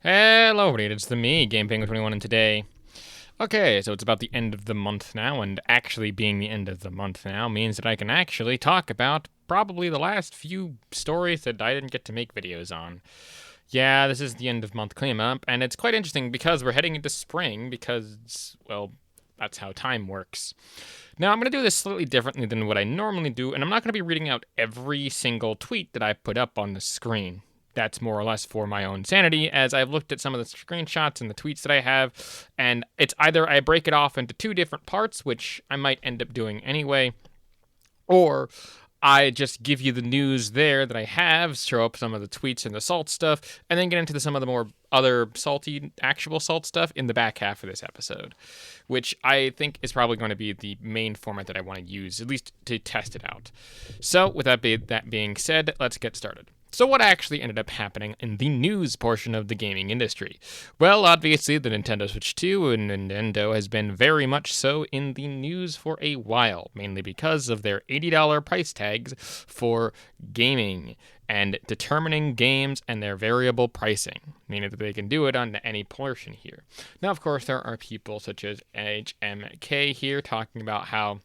Hello, it's me, Game Penguin 21, and today. Okay, so it's about the end of the month now, and actually being the end of the month now means that I can actually talk about probably the last few stories that I didn't get to make videos on. Yeah, this is the end of month cleanup, and it's quite interesting because we're heading into spring because, well, that's how time works. Now, I'm going to do this slightly differently than what I normally do, and I'm not going to be reading out every single tweet that I put up on the screen. That's more or less for my own sanity, as I've looked at some of the screenshots and the tweets that I have, and it's either I break it off into two different parts, which I might end up doing anyway, or I just give you the news there that I have, show up some of the tweets and the salt stuff, and then get into some of the more other salty, actual salt stuff in the back half of this episode, which I think is probably going to be the main format that I want to use, at least to test it out. So, with that being said, let's get started. So what actually ended up happening in the news portion of the gaming industry? Well, obviously the Nintendo Switch 2 and Nintendo has been very much so in the news for a while, mainly because of their $80 price tags for gaming and determining games and their variable pricing, meaning that they can do it on any portion here. Now, of course, there are people such as HMK here talking about how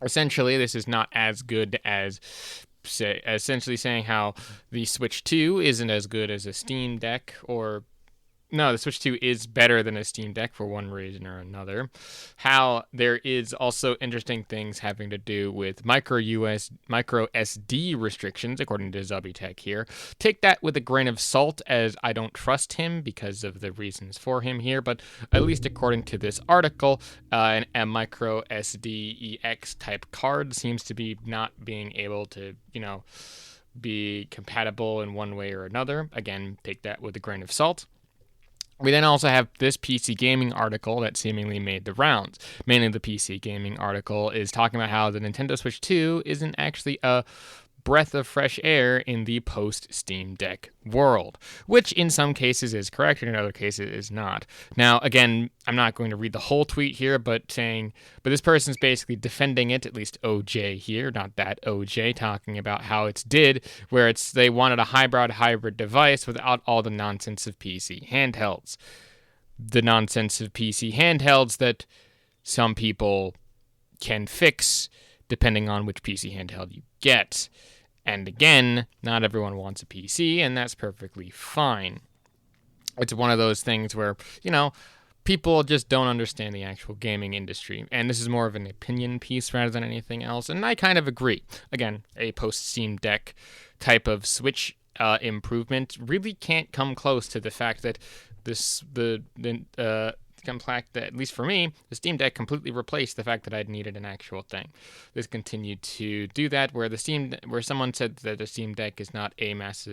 essentially this is not as good as essentially saying how the Switch 2 isn't as good as a Steam Deck, or no, the Switch 2 is better than a Steam Deck for one reason or another. How there is also interesting things having to do with micro SD restrictions, according to Zubbytech here. Take that with a grain of salt, as I don't trust him because of the reasons for him here, but at least according to this article, a micro SD EX type card seems to be not being able to, be compatible in one way or another. Again, take that with a grain of salt. We then also have this PC Gaming article that seemingly made the rounds. Mainly the PC Gaming article is talking about how the Nintendo Switch 2 isn't actually a breath of fresh air in the post-Steam Deck world, which in some cases is correct and in other cases is not. Now, again, I'm not going to read the whole tweet here, but this person's basically defending it, at least OJ here, not that OJ, talking about how it's did, where they wanted a hybrid device without all the nonsense of PC handhelds. The nonsense of PC handhelds that some people can fix depending on which PC handheld you get. And again, not everyone wants a PC, and that's perfectly fine. It's one of those things where, people just don't understand the actual gaming industry. And this is more of an opinion piece rather than anything else. And I kind of agree. Again, a post-Steam Deck type of Switch improvement really can't come close to the fact that at least for me, the Steam Deck completely replaced the fact that I'd needed an actual thing. This continued to do that, where someone said that the Steam Deck is not a mass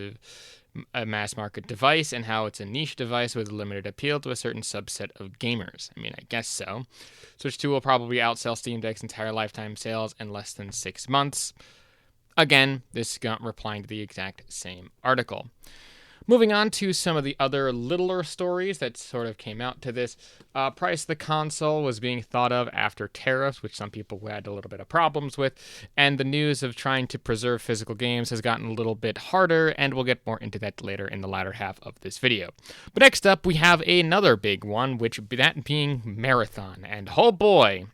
market device, and how it's a niche device with limited appeal to a certain subset of gamers. I mean, I guess so. Switch 2 will probably outsell Steam Deck's entire lifetime sales in less than 6 months. Again, this got replying to the exact same article. Moving on to some of the other littler stories that sort of came out to this. Price of the console was being thought of after tariffs, which some people had a little bit of problems with, and the news of trying to preserve physical games has gotten a little bit harder, and we'll get more into that later in the latter half of this video. But next up, we have another big one, that being Marathon, and oh boy,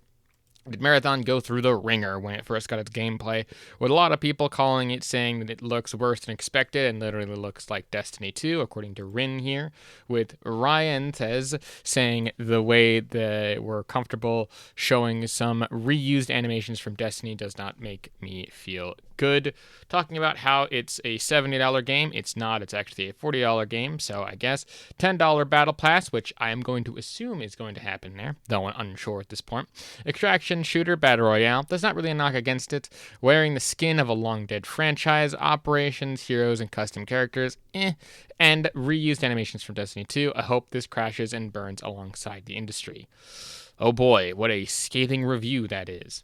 did Marathon go through the ringer when it first got its gameplay, with a lot of people calling it, saying that it looks worse than expected and literally looks like Destiny 2, according to Rin here, with Ryan saying the way they were comfortable showing some reused animations from Destiny does not make me feel good. Talking about how it's a $70 game. It's not. It's actually a $40 game, so I guess $10 Battle Pass, which I am going to assume is going to happen there, though I'm unsure at this point. Extraction Shooter Battle Royale. There's not really a knock against it. Wearing the skin of a long-dead franchise. Operations, heroes, and custom characters. And reused animations from Destiny 2. I hope this crashes and burns alongside the industry. Oh boy, what a scathing review that is.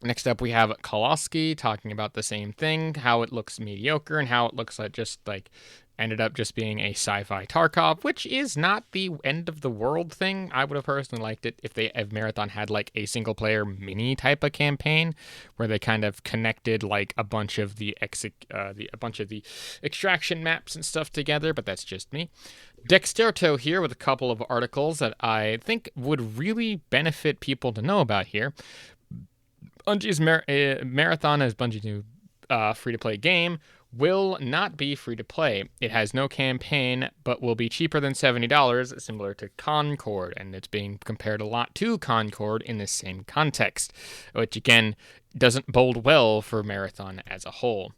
Next up, we have Koloski talking about the same thing, how it looks mediocre and how it looks like just like ended up just being a sci-fi Tarkov, which is not the end of the world thing. I would have personally liked it if Marathon had like a single player mini type of campaign where they kind of connected like a bunch of the extraction maps and stuff together, but that's just me. Dexerto here with a couple of articles that I think would really benefit people to know about here. Bungie's Marathon as Bungie's new free-to-play game will not be free-to-play. It has no campaign, but will be cheaper than $70, similar to Concord, and it's being compared a lot to Concord in the same context, which again doesn't bode well for Marathon as a whole.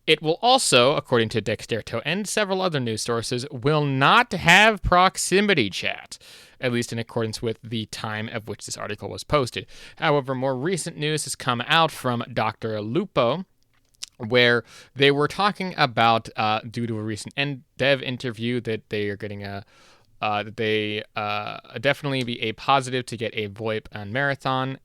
It will also, according to Dexerto and several other news sources, will not have proximity chat, at least in accordance with the time of which this article was posted. However, more recent news has come out from Dr. Lupo, where they were talking about, due to a recent dev interview, that they are getting definitely be a positive to get a VoIP on Marathon.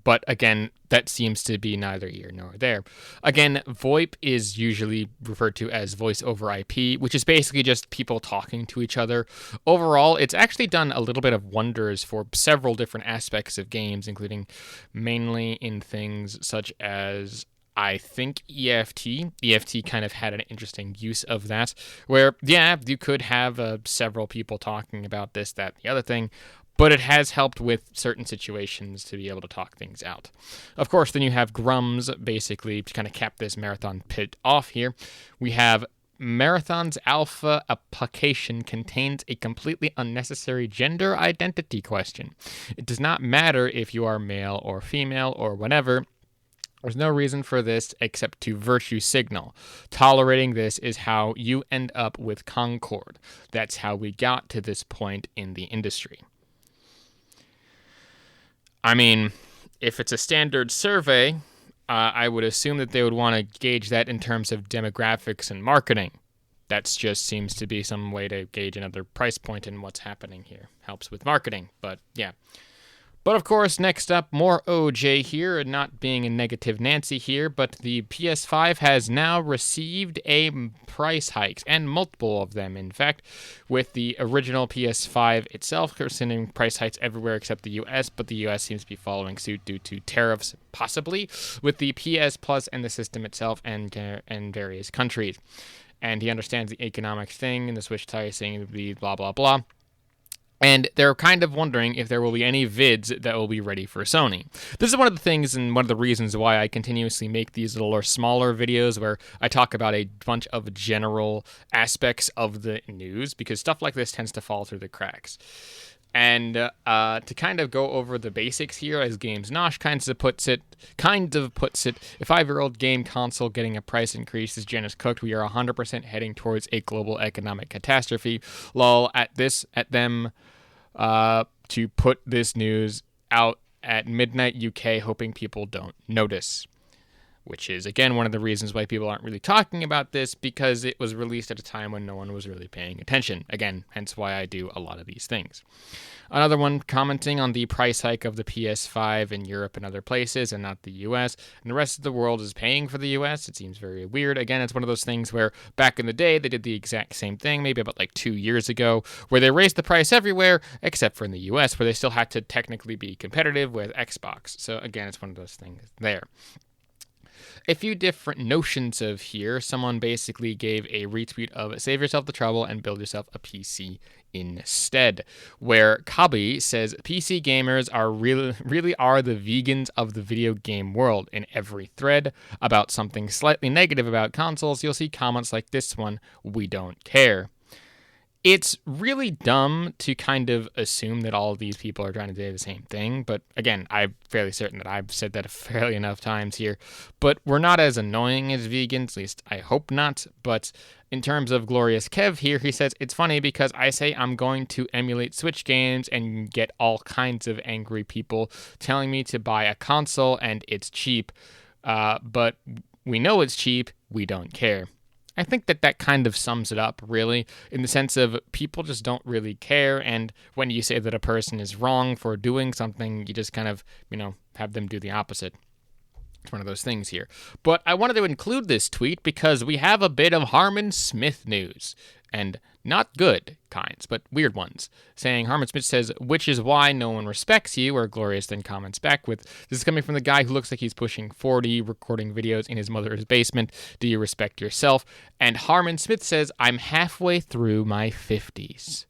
But again, that seems to be neither here nor there. Again, VoIP is usually referred to as voice over IP, which is basically just people talking to each other. Overall, it's actually done a little bit of wonders for several different aspects of games, including mainly in things such as, I think, EFT. EFT kind of had an interesting use of that, where, yeah, you could have several people talking about this, that, the other thing, but it has helped with certain situations to be able to talk things out. Of course, then you have Grums, basically, to kind of cap this Marathon pit off here. We have Marathon's alpha application contains a completely unnecessary gender identity question. It does not matter if you are male or female or whatever. There's no reason for this except to virtue signal. Tolerating this is how you end up with Concord. That's how we got to this point in the industry. I mean, if it's a standard survey, I would assume that they would want to gauge that in terms of demographics and marketing. That just seems to be some way to gauge another price point in what's happening here. Helps with marketing, but yeah. But of course, next up, more OJ here, not being a negative Nancy here, but the PS5 has now received a price hike, and multiple of them, in fact, with the original PS5 itself sending price hikes everywhere except the US, but the US seems to be following suit due to tariffs, possibly, with the PS Plus and the system itself and various countries. And he understands the economic thing, and the Switch tie saying the blah, blah, blah. And they're kind of wondering if there will be any vids that will be ready for Sony. This is one of the things and one of the reasons why I continuously make these little or smaller videos where I talk about a bunch of general aspects of the news, because stuff like this tends to fall through the cracks. And to kind of go over the basics here, as Games Nosh kind of puts it, a 5-year-old game console getting a price increase. As Jen is cooked, we are 100% heading towards a global economic catastrophe. Lol, at them to put this news out at midnight UK, hoping people don't notice. Which is, again, one of the reasons why people aren't really talking about this, because it was released at a time when no one was really paying attention. Again, hence why I do a lot of these things. Another one commenting on the price hike of the PS5 in Europe and other places, and not the US, and the rest of the world is paying for the US. It seems very weird. Again, it's one of those things where back in the day, they did the exact same thing, maybe about like 2 years ago, where they raised the price everywhere, except for in the US, where they still had to technically be competitive with Xbox. So again, it's one of those things there. A few different notions of here. Someone basically gave a retweet of save yourself the trouble and build yourself a PC instead, where Kabi says PC gamers are really are the vegans of the video game world. In every thread about something slightly negative about consoles, you'll see comments like this one, we don't care. It's really dumb to kind of assume that all of these people are trying to do the same thing, but again, I'm fairly certain that I've said that fairly enough times here, but we're not as annoying as vegans, at least I hope not. But in terms of Glorious Kev here, he says, it's funny because I say I'm going to emulate Switch games and get all kinds of angry people telling me to buy a console and it's cheap, but we know it's cheap, we don't care. I think that kind of sums it up, really, in the sense of people just don't really care, and when you say that a person is wrong for doing something, you just kind of, have them do the opposite. It's one of those things here. But I wanted to include this tweet because we have a bit of Harmon Smith news. And not good kinds, but weird ones. Saying, Harmon Smith says, which is why no one respects you, where Glorious then comments back with, this is coming from the guy who looks like he's pushing 40, recording videos in his mother's basement. Do you respect yourself? And Harmon Smith says, I'm halfway through my 50s.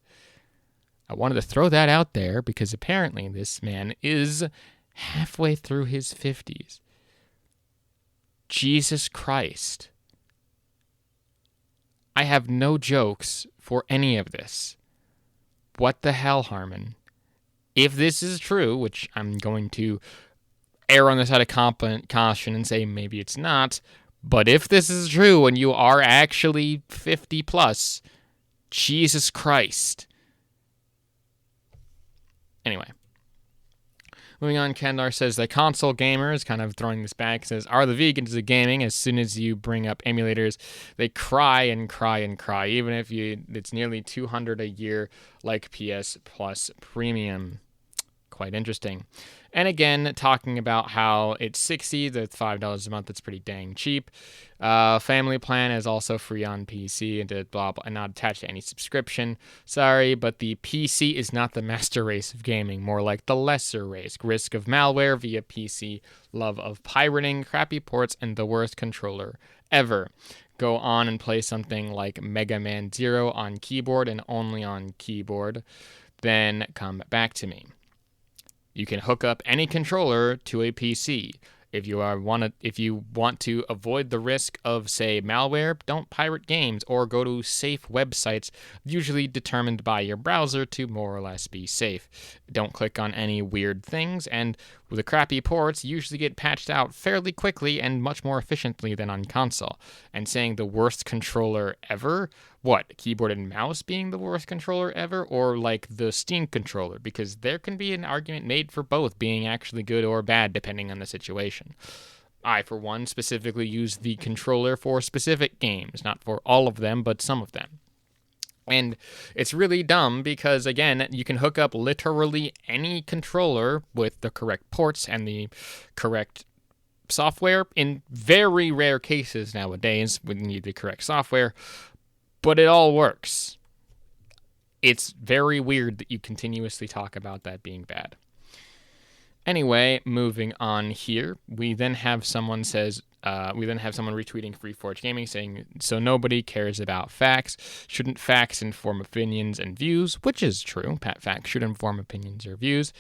I wanted to throw that out there because apparently this man is halfway through his 50s. Jesus Christ. I have no jokes for any of this. What the hell, Harmon? If this is true, which I'm going to err on the side of caution and say maybe it's not, but if this is true and you are actually 50 plus, Jesus Christ. Anyway. Moving on, Kendar says the console gamers, kind of throwing this back, says, are the vegans of gaming? As soon as you bring up emulators, they cry and cry and cry, even if it's nearly $200 a year like PS Plus Premium. Quite interesting. And again, talking about how it's $60, that's $5 a month. That's pretty dang cheap. Family plan is also free on PC and blah blah, and not attached to any subscription. Sorry, but the PC is not the master race of gaming. More like the lesser race. Risk of malware via PC, love of pirating, crappy ports, and the worst controller ever. Go on and play something like Mega Man Zero on keyboard and only on keyboard. Then come back to me. You can hook up any controller to a PC. If you want to avoid the risk of, say, malware, don't pirate games or go to safe websites, usually determined by your browser to more or less be safe. Don't click on any weird things, and with the crappy ports, usually get patched out fairly quickly and much more efficiently than on console. And saying the worst controller ever? What, keyboard and mouse being the worst controller ever? Or like the Steam controller? Because there can be an argument made for both being actually good or bad depending on the situation. I, for one, specifically use the controller for specific games. Not for all of them, but some of them. And it's really dumb because, again, you can hook up literally any controller with the correct ports and the correct software. In very rare cases nowadays, we need the correct software. But it all works. It's very weird that you continuously talk about that being bad. Anyway, moving on here, we then have someone retweeting FreeForge Gaming saying, so nobody cares about facts. Shouldn't facts inform opinions and views? Which is true. Facts should inform opinions or views.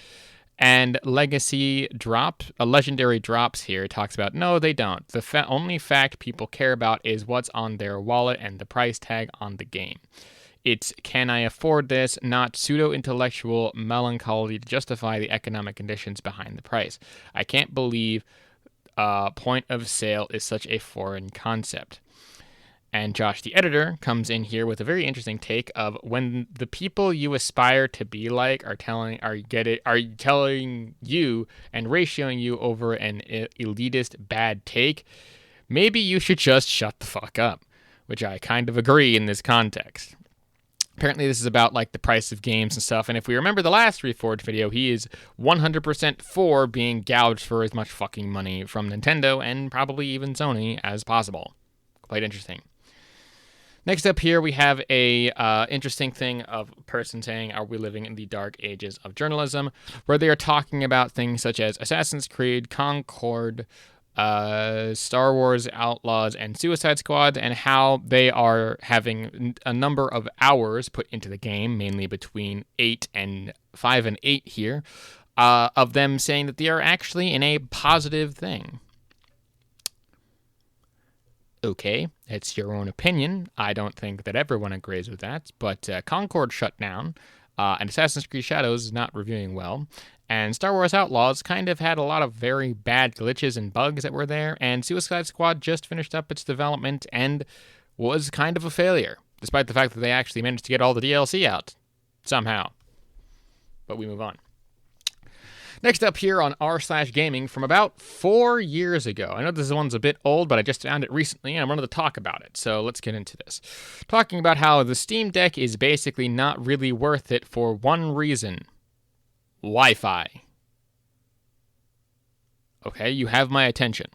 And Legendary Drops here talks about, no, they don't. The only fact people care about is what's on their wallet and the price tag on the game. It's, can I afford this, not pseudo-intellectual melancholy to justify the economic conditions behind the price. I can't believe point of sale is such a foreign concept. And Josh, the editor, comes in here with a very interesting take of when the people you aspire to be like are telling you and ratioing you over an elitist bad take, maybe you should just shut the fuck up, which I kind of agree in this context. Apparently this is about like the price of games and stuff, and if we remember the last Reforged video, he is 100% for being gouged for as much fucking money from Nintendo and probably even Sony as possible. Quite interesting. Next up here, we have a interesting thing of a person saying, are we living in the dark ages of journalism? Where they are talking about things such as Assassin's Creed, Concord, Star Wars Outlaws, and Suicide Squad, and how they are having a number of hours put into the game, mainly between 5 and 8 here, of them saying that they are actually in a positive thing. Okay, it's your own opinion. I don't think that everyone agrees with that, but Concord shut down, and Assassin's Creed Shadows is not reviewing well, and Star Wars Outlaws kind of had a lot of very bad glitches and bugs that were there, and Suicide Squad just finished up its development and was kind of a failure, despite the fact that they actually managed to get all the DLC out, somehow. But we move on. Next up here on r/gaming from about 4 years ago. I know this one's a bit old, but I just found it recently, and I wanted to talk about it, so let's get into this. Talking about how the Steam Deck is basically not really worth it for one reason. Wi-Fi. Okay, you have my attention.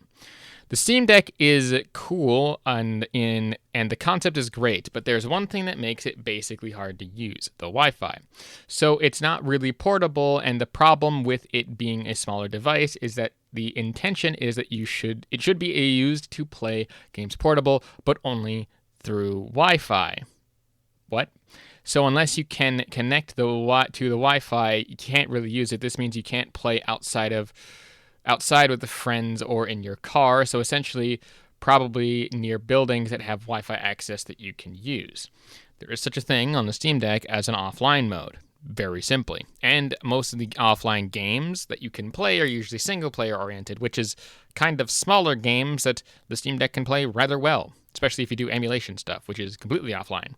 The Steam Deck is cool and the concept is great, but there's one thing that makes it basically hard to use, the Wi-Fi. So it's not really portable, and the problem with it being a smaller device is that the intention is that it should be used to play games portable, but only through Wi-Fi. What? So unless you can connect to the Wi-Fi, you can't really use it. This means you can't play outside with the friends or in your car. So essentially, probably near buildings that have Wi-Fi access that you can use. There is such a thing on the Steam Deck as an offline mode, very simply. And most of the offline games that you can play are usually single-player oriented, which is kind of smaller games that the Steam Deck can play rather well, especially if you do emulation stuff, which is completely offline.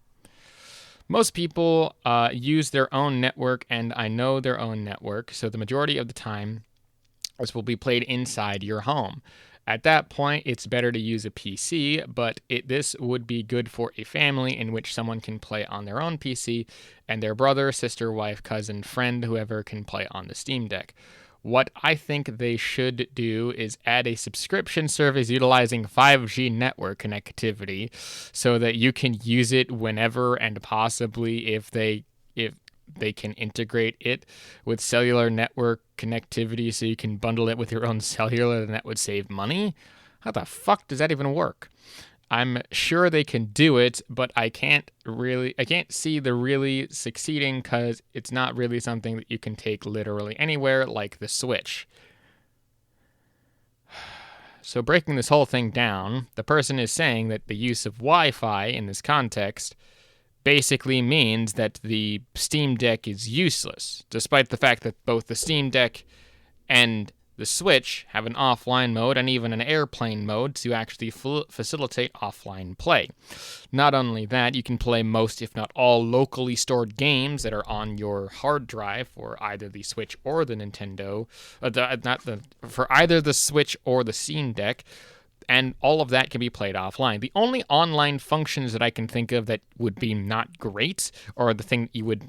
Most people use their own network, and I know their own network, so the majority of the time, this will be played inside your home. At that point, it's better to use a PC, but this would be good for a family in which someone can play on their own PC, and their brother, sister, wife, cousin, friend, whoever can play on the Steam Deck. What I think they should do is add a subscription service utilizing 5G network connectivity so that you can use it whenever, and possibly if they can integrate it with cellular network connectivity so you can bundle it with your own cellular, and that would save money. How the fuck does that even work? I'm sure they can do it, but I can't see the really succeeding because it's not really something that you can take literally anywhere like the Switch. So breaking this whole thing down, the person is saying that the use of Wi-Fi in this context basically means that the Steam Deck is useless, despite the fact that both the Steam Deck and the Switch have an offline mode and even an airplane mode to actually facilitate offline play. Not only that, you can play most, if not all, locally stored games that are on your hard drive for either the Switch or the Nintendo, for either the Switch or the Steam Deck, and all of that can be played offline. The only online functions that I can think of that would be not great, or the thing that you would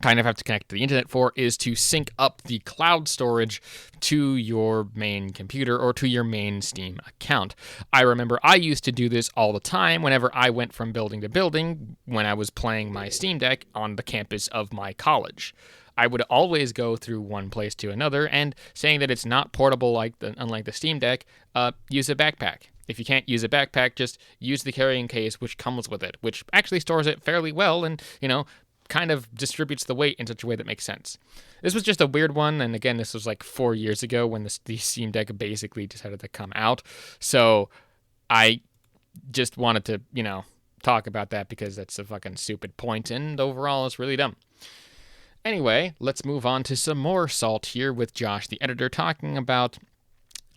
kind of have to connect to the internet for, is to sync up the cloud storage to your main computer or to your main Steam account. I remember I used to do this all the time whenever I went from building to building when I was playing my Steam Deck on the campus of my college. I would always go through one place to another, and saying that it's not portable unlike the Steam Deck, use a backpack. If you can't use a backpack, just use the carrying case which comes with it, which actually stores it fairly well and, kind of distributes the weight in such a way that makes sense. This was just a weird one, and again, this was like 4 years ago when the Steam Deck basically decided to come out. So I just wanted to, talk about that because that's a fucking stupid point, and overall it's really dumb. Anyway, let's move on to some more salt here with Josh, the editor, talking about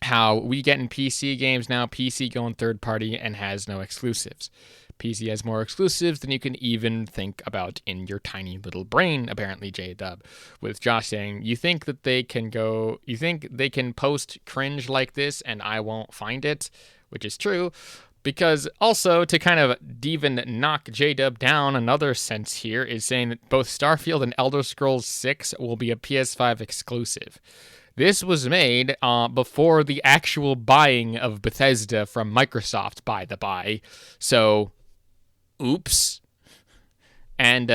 how we get in PC games now, PC going third party and has no exclusives. PC has more exclusives than you can even think about in your tiny little brain, apparently, J-Dub. With Josh saying, you think they can post cringe like this and I won't find it, which is true. Because also, to kind of even knock J-Dub down, another sense here is saying that both Starfield and Elder Scrolls 6 will be a PS5 exclusive. This was made before the actual buying of Bethesda from Microsoft, by the by. So, oops. And,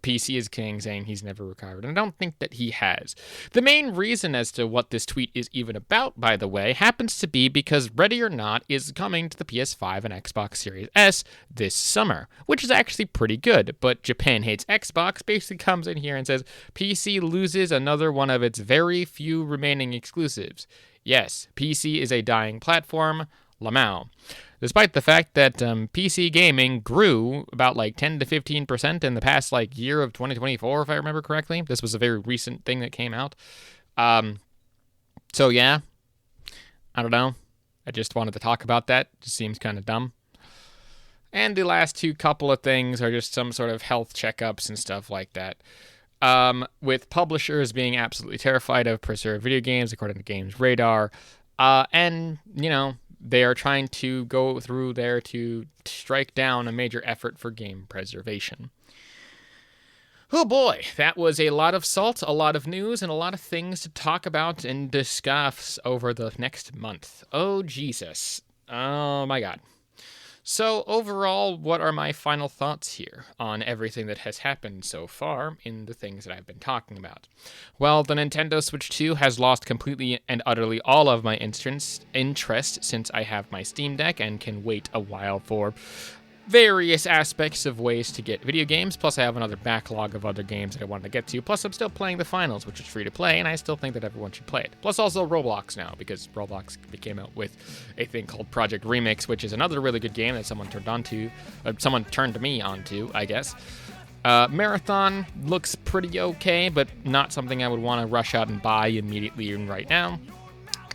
PC is king, saying he's never recovered, and I don't think that he has. The main reason as to what this tweet is even about, by the way, happens to be because Ready or Not is coming to the PS5 and Xbox Series S this summer, which is actually pretty good, but Japan Hates Xbox basically comes in here and says PC loses another one of its very few remaining exclusives. Yes, PC is a dying platform, Lamau. Despite the fact that PC gaming grew about 10 to 15% in the past year of 2024, if I remember correctly. This was a very recent thing that came out. So yeah, I don't know. I just wanted to talk about that. Just seems kind of dumb. And the last two couple of things are just some sort of health checkups and stuff like that. With publishers being absolutely terrified of preserved video games, according to Games Radar. And, they are trying to go through there to strike down a major effort for game preservation. Oh boy, that was a lot of salt, a lot of news, and a lot of things to talk about and discuss over the next month. Oh Jesus. Oh my god. So, overall, what are my final thoughts here on everything that has happened so far in the things that I've been talking about? Well, the Nintendo Switch 2 has lost completely and utterly all of my interest since I have my Steam Deck and can wait a while for various aspects of ways to get video games, plus I have another backlog of other games that I wanted to get to, plus I'm still playing the finals, which is free to play, and I still think that everyone should play it. Plus also Roblox now, because Roblox came out with a thing called Project Remix, which is another really good game that someone turned me onto, I guess. Marathon looks pretty okay, but not something I would want to rush out and buy immediately and right now.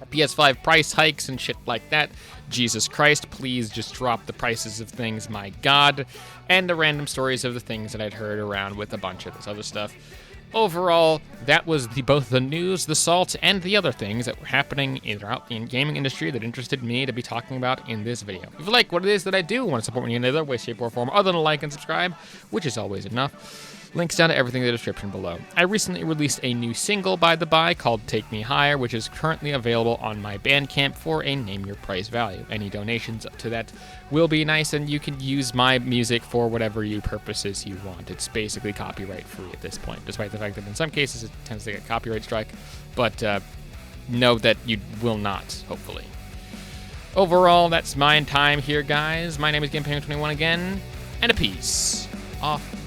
PS5 price hikes and shit like that. Jesus Christ, please just drop the prices of things, my god. And the random stories of the things that I'd heard around with a bunch of this other stuff. Overall, that was both the news, the salt, and the other things that were happening throughout the gaming industry that interested me to be talking about in this video. If you like what it is that I do, want to support me in another way, shape, or form other than like and subscribe, which is always enough, links down to everything in the description below. I recently released a new single, by the by, called Take Me Higher, which is currently available on my Bandcamp for a name your price value. Any donations to that will be nice, and you can use my music for whatever purposes you want. It's basically copyright free at this point, despite the fact that in some cases it tends to get copyright strike, but know that you will not, hopefully. Overall, that's my time here, guys. My name is GamePenguin21 again, and a peace off.